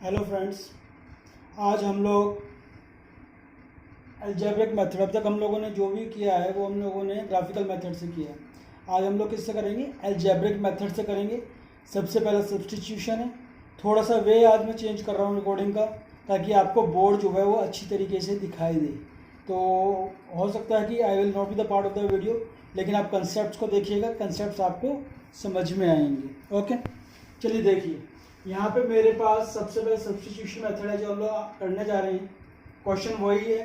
Hello friends, आज हम लोग अलजेब्रिक मेथड, अब तक हम लोगों ने जो भी किया है वो हम लोगों ने ग्राफिकल मेथड से किया है। आज हम लोग किससे करेंगे? अलजेब्रिक मेथड से करेंगे। सबसे पहला सब्स्टिट्यूशन है। थोड़ा सा वे आज मैं चेंज कर रहा हूँ रिकॉर्डिंग का, ताकि आपको बोर्ड जो है वो अच्छी तरीके से दिखाई दे। तो हो सकता है कि I will not be the part of the video, लेकिन आप कंसेप्ट को देखिएगा, कंसेप्ट आपको समझ में आएंगे। ओके, चलिए देखिए, यहाँ पे मेरे पास सबसे पहले सब्स्टिट्यूशन मेथड है जो हम लोग करने जा रहे हैं। क्वेश्चन वही है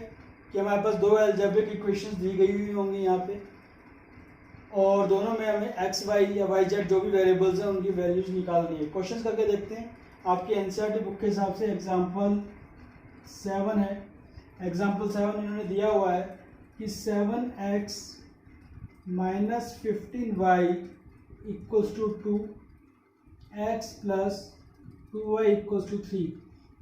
कि हमारे पास दो अलजेब्रिक इक्वेशंस दी गई हुई होंगी यहाँ पे, और दोनों में हमें एक्स वाई या वाई जेड जो भी वेरिएबल्स हैं उनकी वैल्यूज निकालनी है। क्वेश्चंस करके देखते हैं। आपकी एनसीईआरटी बुक के हिसाब से एग्जाम्पल 7 है। एग्जाम्पल 7 इन्होंने दिया हुआ है कि 7x minus 15y equals to 2x plus 2y equals to 3।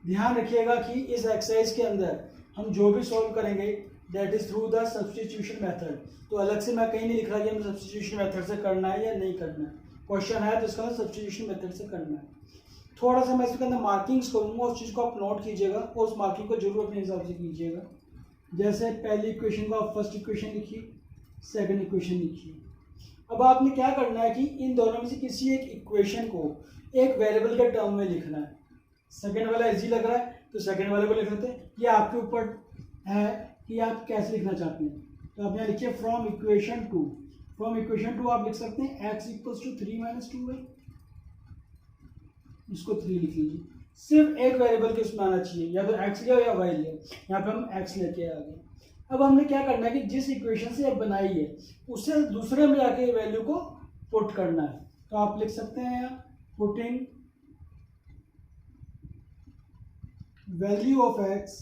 ध्यान रखिएगा कि इस एक्सरसाइज के अंदर हम जो भी सॉल्व करेंगे that is through the substitution method. तो अलग से मैं कहीं नहीं लिख रहा कि हमें सब्स्टिट्यूशन मेथड से करना है या नहीं करना है। क्वेश्चन है तो इसका सब्स्टिट्यूशन मेथड से करना है। थोड़ा सा मैं इसके अंदर मार्किंग्स करूँगा, उस चीज़ को आप नोट कीजिएगा और उस मार्किंग को जरूर अपने हिसाब से कीजिएगा। जैसे पहली इक्वेशन को आप फर्स्ट इक्वेशन लिखिए, सेकेंड इक्वेशन लिखिए। अब आपने क्या करना है कि इन दोनों में से किसी एक इक्वेशन को एक वेरिएबल के टर्म में लिखना है। सेकेंड वाला इजी लग रहा है तो सेकेंड वाले को लिख लेते हैं। ये आपके ऊपर है कि आप कैसे लिखना चाहते हैं। तो आप यहाँ लिखिए from equation two. From equation two आप लिख सकते हैं x equals to 3 minus 2y। इसको 3 लिख लीजिए। सिर्फ एक वेरिएबल के उसमें आना चाहिए, या तो एक्स लिया या वाई लिया। यहाँ पे हम एक्स लेके आ गए। अब हमने क्या करना है कि जिस इक्वेशन से अब बनाई है उससे दूसरे में जाके वैल्यू को पुट करना है। तो आप लिख सकते हैं यहाँ putting value of X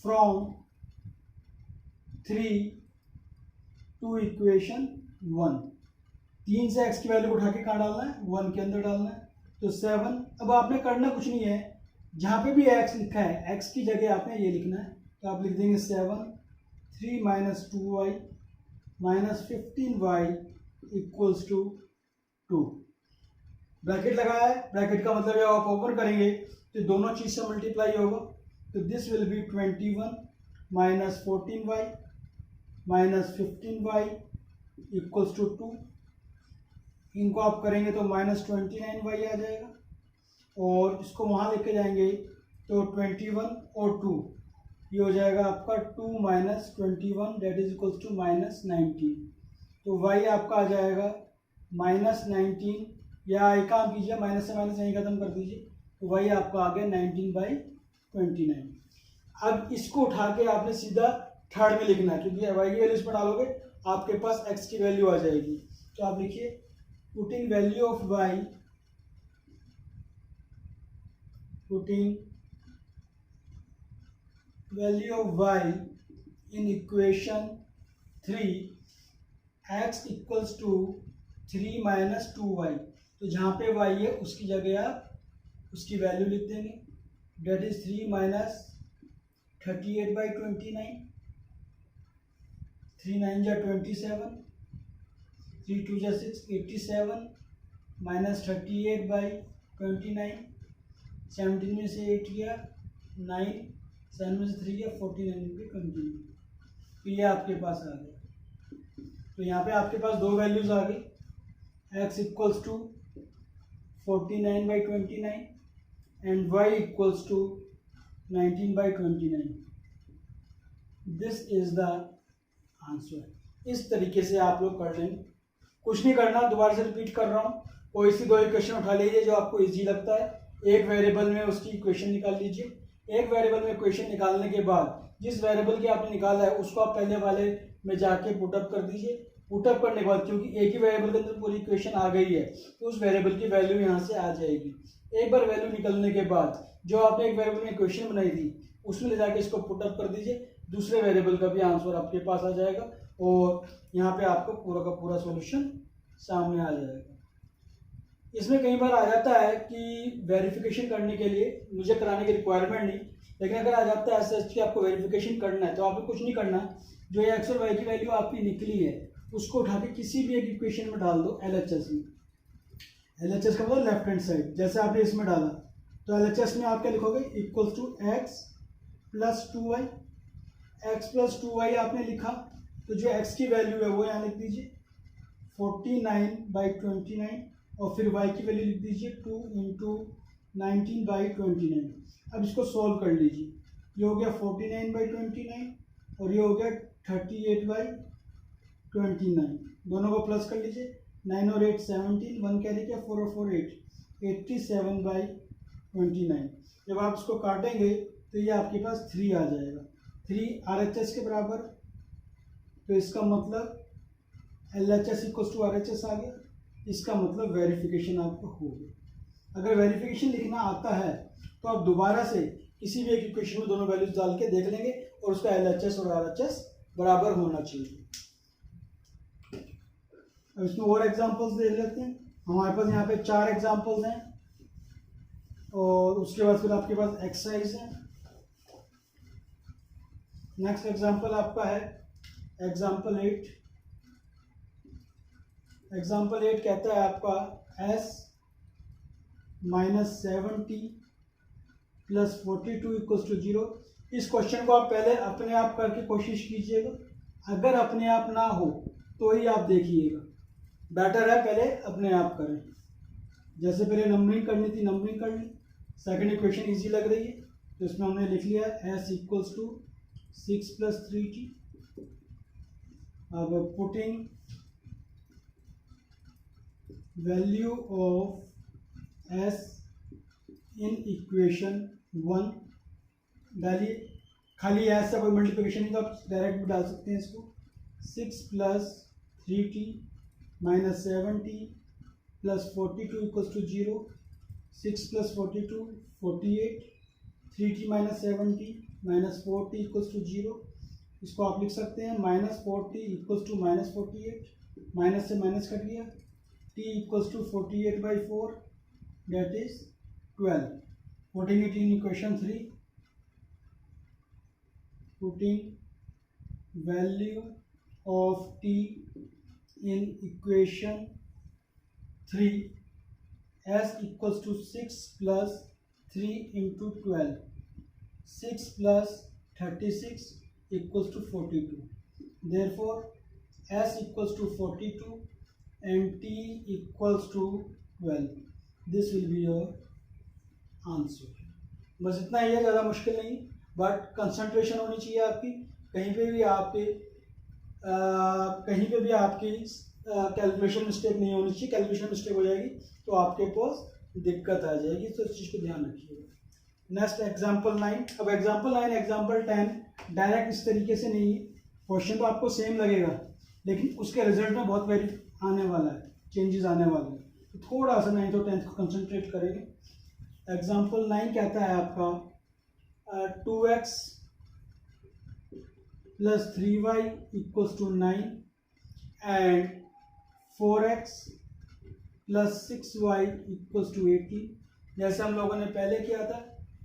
from 3 to equation 1। 3 से x की वैल्यू को उठा के कहाँ डालना है? 1 के अंदर डालना है। तो 7। अब आपने करना कुछ नहीं है, जहाँ पे भी x लिखा है x की जगह आपने ये लिखना है। तो आप लिख देंगे 7 3 minus 2y minus 15y equals to 2। Bracket लगाया है, ब्रैकेट का मतलब है आप ओपन करेंगे तो दोनों चीज से मल्टीप्लाई होगा। तो this will be 21 minus 14y minus 15y equals to 2। इनको आप करेंगे तो माइनस 29y आ जाएगा, और इसको वहाँ लेके जाएंगे तो 21 और 2 ये हो जाएगा आपका 2 minus 21 that is equals to minus 19। तो y आपका आ जाएगा माइनस 19, या एक काम कीजिए माइनस से माइनस यहीं खत्म कर दीजिए। तो y आपका आ गया 19/29। अब इसको उठा के आपने सीधा थर्ड में लिखना है, क्योंकि y की वैल्यू इस पर डालोगे आपके पास x की वैल्यू आ जाएगी। तो आप लिखिए putting value of y, putting value of y in equation 3 x equals to 3 minus 2y। तो जहाँ पे y है उसकी जगह आप उसकी वैल्यू लिख देंगे, डेट इज 3 माइनस 38/29। 3 9 जा 27, 3 2 जा 6 87 माइनस 38/29। 17 में से 8 गया 9, 7 में से 3 गया 49/29। तो ये आपके पास आ गया। तो यहाँ पे आपके पास दो वैल्यूज आ गई, x equals to 49/29 and y equals to 19/29। This is the answer. इस तरीके से आप लोग कर लेंगे, कुछ नहीं करना। दोबारा से रिपीट कर रहा हूँ, कोई सी दो इक्वेशन उठा लीजिए जो आपको इजी लगता है। एक वेरिएबल में उसकी इक्वेशन निकाल लीजिए। एक वेरिएबल में इक्वेशन निकालने के बाद जिस वेरिएबल की आपने निकाला है उसको आप पहले वाले में जाके पुटअप कर दीजिए। पुटअप करने के बाद क्योंकि एक ही वेरिएबल के अंदर पूरी इक्वेशन आ गई है तो उस वेरिएबल की वैल्यू यहाँ से आ जाएगी। एक बार वैल्यू निकलने के बाद जो आपने एक वेरिएबल में इक्वेशन बनाई थी उसमें ले जाके इसको पुटअप कर दीजिए, दूसरे वेरिएबल का भी आंसर आपके पास आ जाएगा और यहाँ पे आपको पूरा का पूरा सॉल्यूशन सामने आ जाएगा। इसमें कई बार आ जाता है कि वेरिफिकेशन करने के लिए मुझे कराने की रिक्वायरमेंट नहीं, लेकिन अगर आ जाता है ऐसा कि आपको वेरिफिकेशन करना है तो आपको कुछ नहीं करना। जो ये एक्स और वाई की वैल्यू आपकी निकली है उसको उठा के किसी भी एक इक्वेशन में डाल दो LHS में। LHS का मतलब लेफ्ट हैंड साइड, जैसे आपने इसमें डाला तो LHS में आप क्या लिखोगे, equal to x plus 2y, x plus 2y आपने लिखा तो जो x की वैल्यू है वो यहाँ लिख दीजिए 49/29 और फिर y की वैल्यू लिख दीजिए 2 इंटू 19/29। अब इसको सॉल्व कर लीजिए, ये हो गया 49/29 और ये हो गया 38/29, दोनों को प्लस कर लीजिए, 9 और 8 17, 1 कैरी किया, 4 और 4 8, 87/29। जब आप इसको काटेंगे तो ये आपके पास 3 आ जाएगा, 3 RHS के बराबर, तो इसका मतलब LHS इक्वल टू RHS आ गया, इसका मतलब वेरिफिकेशन आपको हो गया। अगर वेरिफिकेशन लिखना आता है तो आप दोबारा से किसी भी एक इक्वेशन में दोनों वैल्यूज डाल के देख लेंगे और उसका LHS और RHS बराबर होना चाहिए। अब इसमें और एग्जांपल्स देख लेते हैं। हमारे पास यहाँ पे 4 एग्जांपल्स हैं और उसके बाद फिर आपके पास एक्सरसाइज है। नेक्स्ट एग्जांपल आपका है एग्जांपल 8। एग्जांपल 8 कहता है आपका s -7t plus 42 equals to 0। इस क्वेश्चन को आप पहले अपने आप करके कोशिश कीजिएगा, अगर अपने आप ना हो तो ही आप देखिएगा, बेटर है पहले अपने आप करें। जैसे पहले नंबरिंग करनी थी नंबरिंग कर ली, सेकंड इक्वेशन इजी लग रही है तो इसमें हमने लिख लिया s इक्वल्स टू 6 + 3t। अब putting value of s in equation 1 डालिए, खाली s से कोई मल्टीप्लिकेशन नहीं तो आप डायरेक्ट भी डाल सकते हैं इसको। 6 + 3t - 7t plus 42 equals to 0। 6 + 42 48, 3t - 7t -4t equals to 0। इसको आप लिख सकते हैं -4t इक्वल्स टू -48, माइनस से माइनस कट गया, t equals to 48/4 that is 12। putting it in equation 3, putting value of t in equation 3, s equals to 6 plus 3 into 12, 6 plus 36 equals to 42, therefore s equals to 42 and t equals to 12. This will be your answer. बस इतना ही है, ज़्यादा मुश्किल नहीं, but concentration होनी चाहिए आपकी। कहीं पे भी आपकी कैलकुलेशन मिस्टेक नहीं होनी चाहिए। कैलकुलेशन मिस्टेक हो जाएगी तो आपके पास दिक्कत आ जाएगी, तो इस चीज़ को ध्यान रखिएगा। Next example 9। अब एग्जांपल 9 एग्जांपल 10 डायरेक्ट इस तरीके से नहीं है, क्वेश्चन तो आपको सेम लगेगा लेकिन उसके रिजल्ट में बहुत वेरी आने वाला है, चेंजेस आने वाले हैं, तो थोड़ा सा 9th और 10th को कंसंट्रेट करेंगे। एग्जाम्पल 9 कहता है आपका 2x plus 3y equals to 9 and 4x plus 6y equals to 18। जैसे हम लोगों ने पहले किया था,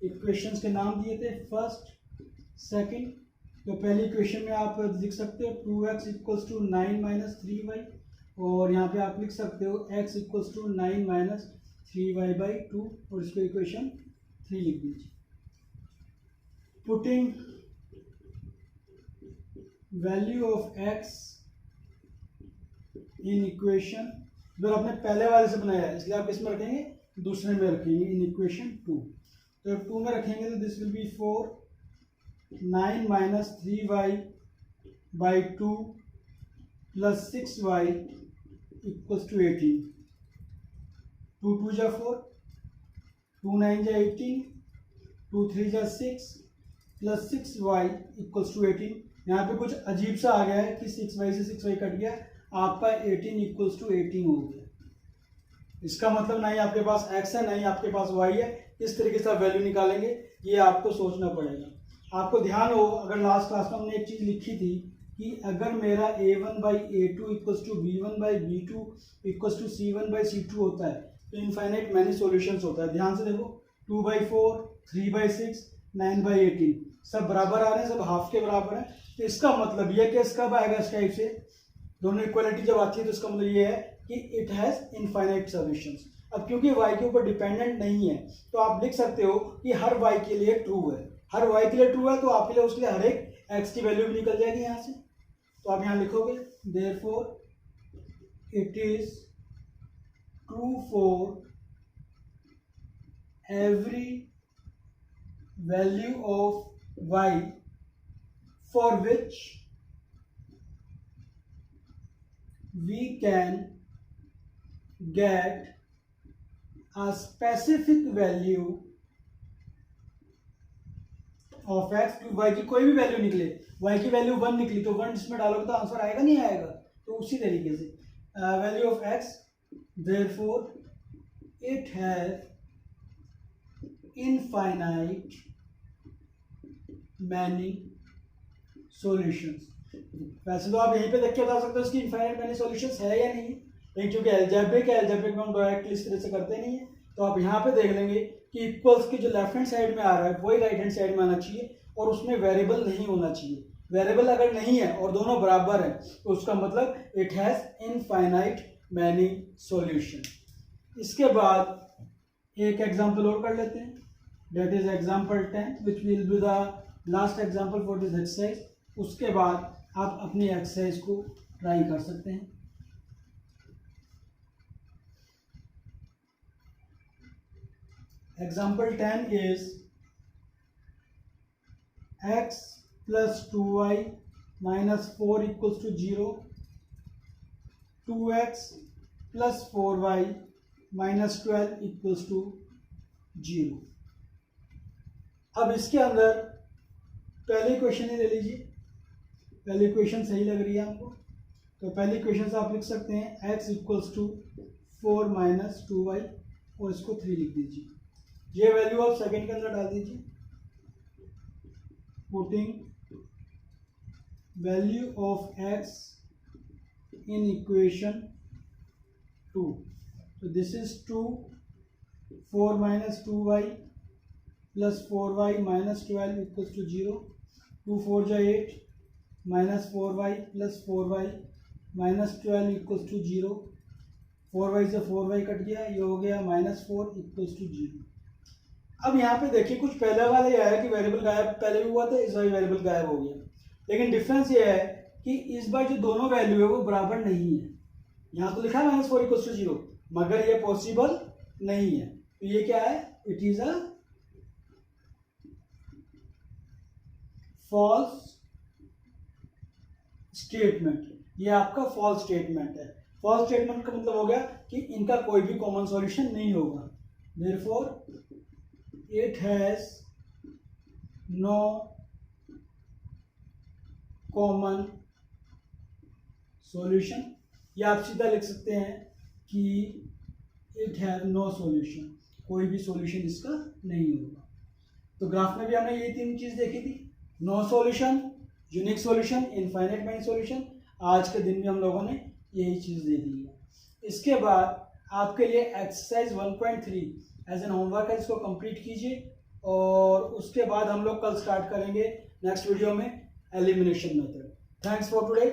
इक्वेशंस के नाम दिए थे फर्स्ट सेकंड, तो पहली इक्वेशन में आप लिख सकते हो 2x इक्वल्स टू 9 - 3y और यहाँ पे आप लिख सकते हो x इक्वल्स टू 9 - 3y/2 और इसको इक्वेशन 3 लिख दीजिए। Putting value of x in equation, जो आपने पहले वाले से बनाया है इसलिए आप किसमें रखेंगे, दूसरे में रखेंगे, इन इक्वेशन 2। तो 2 में रखेंगे तो this will be 4 9 - 3y/2 plus 6y equals to 18। 2 2 जा 4, 2 9 जा 18, 2 3 जा 6 प्लस 6y इक्वल्स टू 18। यहाँ पे कुछ अजीब सा आ गया है कि 6y से 6y कट गया, आपका 18 इक्वल्स टू 18 हो गया। इसका मतलब ना ही आपके पास x है ना ही आपके पास y है, इस तरीके से आप वैल्यू निकालेंगे, ये आपको सोचना पड़ेगा। आपको ध्यान हो, अगर लास्ट क्लास में हमने एक चीज़ लिखी थी कि अगर मेरा a1/a2 equals to b1/b2 equals to c1/c2 होता है तो इनफाइनाइट मैनी सॉल्यूशंस होता है। ध्यान से देखो, 2/4 3/6 9/18 सब बराबर आ रहे हैं, सब हाफ के बराबर है, तो इसका मतलब ये केस कब आएगा इस टाइप से, दोनों इक्वलिटी जब आती है तो इसका मतलब ये है कि इट हैज़ इनफाइनाइट सॉल्यूशंस। अब क्योंकि y के ऊपर डिपेंडेंट नहीं है तो आप लिख सकते हो कि हर y के लिए ट्रू है, हर y के लिए ट्रू है तो आपके लिए उसके लिए हर एक x की वैल्यू भी निकल जाएगी यहाँ से। तो आप यहाँ लिखोगे therefore it is true for every value of y for which we can get a specific value of x। y की कोई भी वैल्यू निकले, y की वैल्यू 1 निकली तो 1 इसमें डालोगे तो आंसर आएगा नहीं आएगा, तो उसी तरीके से value of x therefore it has infinite many solutions. वैसे तो आप यहीं पे देख के बता सकते हो इसकी इनफाइनाइट मैनी सॉल्यूशंस है या नहीं, लेकिन क्योंकि अलजेब्रिक है, अलजेब्रिक में हम डायरेक्टली इस तरह से करते नहीं है, तो आप यहाँ पे देख लेंगे कि इक्वल्स की जो लेफ्ट हैंड साइड में आ रहा है वही राइट हैंड साइड में आना चाहिए और उसमें वेरिएबल नहीं होना चाहिए। वेरिएबल अगर नहीं है और दोनों बराबर है तो उसका मतलब it has infinite many solution. इसके बाद एक एग्जांपल और कर लेते हैं, that is example 10 which will be the last example for this exercise. उसके बाद आप अपनी एक्सरसाइज को ट्राई कर सकते हैं। Example 10 is x plus 2y minus 4 equals to 0, 2x plus 4y minus 12 equals to 0। अब इसके अंदर पहली इक्वेशन ही ले लीजिए, पहली इक्वेशन सही लग रही है आपको, तो पहली इक्वेशन से आप लिख सकते हैं x equals to 4 minus 2y और इसको 3 लिख दीजिए। ये वैल्यू आप सेकंड के अंदर डाल दीजिए, putting value of x in equation 2, तो this is 2 4 minus 2y plus 4y minus 12 equals to 0, 2 4 जा 8 minus 4y plus 4y minus 12 equals to 0, 4y से 4y कट गया, ये हो गया माइनस 4 इक्वल्स टू 0। अब यहाँ पे देखिए कुछ पहले वाला ये है कि वेरिएबल गायब पहले भी हुआ था, इस बार वेरिएबल गायब हो गया, लेकिन डिफरेंस ये है कि इस बार जो दोनों वैल्यू है वो बराबर नहीं है। यहाँ तो लिखा है माइनस 4 इक्वल्स टू 0, मगर ये पॉसिबल नहीं है, तो ये क्या है, it is a false statement. ये आपका फॉल्स स्टेटमेंट है। फॉल्स स्टेटमेंट का मतलब हो गया कि इनका कोई भी कॉमन सॉल्यूशन नहीं होगा। Therefore it has no common solution, या आप सीधा लिख सकते हैं कि इट हैव नो सॉल्यूशन, कोई भी सॉल्यूशन इसका नहीं होगा। तो ग्राफ में भी हमने ये तीन चीज देखी थी, no solution, unique solution, infinite many solution. आज के दिन में हम लोगों ने यही चीज़ दे दी है। इसके बाद आपके लिए एक्सरसाइज 1.3 एज एन होमवर्क है, इसको कंप्लीट कीजिए और उसके बाद हम लोग कल स्टार्ट करेंगे नेक्स्ट वीडियो में elimination method. Thanks for today.